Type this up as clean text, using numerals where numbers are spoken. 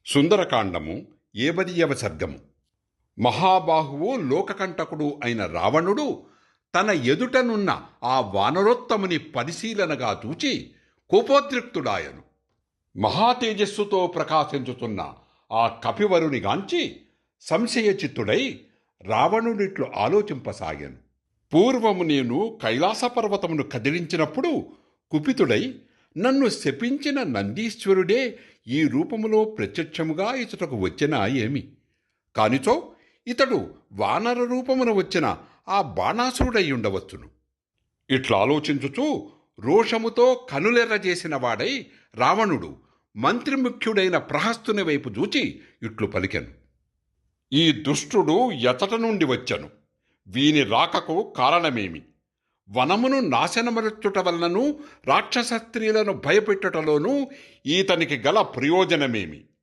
సుందరకాండము 70వ సర్గము. మహాబాహువు లోకకంటకుడు అయిన రావణుడు తన ఎదుటనున్న ఆ వానరోత్తముని పరిశీలనగా చూచి కోపోద్రిక్తుడాయను. మహాతేజస్సుతో ప్రకాశించుతున్న ఆ కపివరునిగాంచి సంశయచిత్తుడై రావణుడిట్లు ఆలోచింపసాగాను. పూర్వము నేను కైలాసపర్వతమును కదిలించినప్పుడు కుపితుడై నన్ను శపించిన నందీశ్వరుడే ఈ రూపములో ప్రత్యక్షముగా ఇతడుకు వచ్చినా ఏమి? కానిచో ఇతడు వానర రూపమున వచ్చిన ఆ బాణాసురుడై ఉండవచ్చును. ఇట్లా ఆలోచించుచూ రోషముతో కనులెర్రజేసిన వాడై రావణుడు మంత్రిముఖ్యుడైన ప్రహస్తుని వైపు చూచి ఇట్లు పలికెను. ఈ దుష్టుడు ఎతట నుండి వచ్చెను. వీని రాకకు కారణమేమి? వనమును నాశనమరుచుట వలనను రాక్షస స్త్రీలను భయపెట్టుటలోనూ ఈతనికి గల ప్రయోజనమేమి?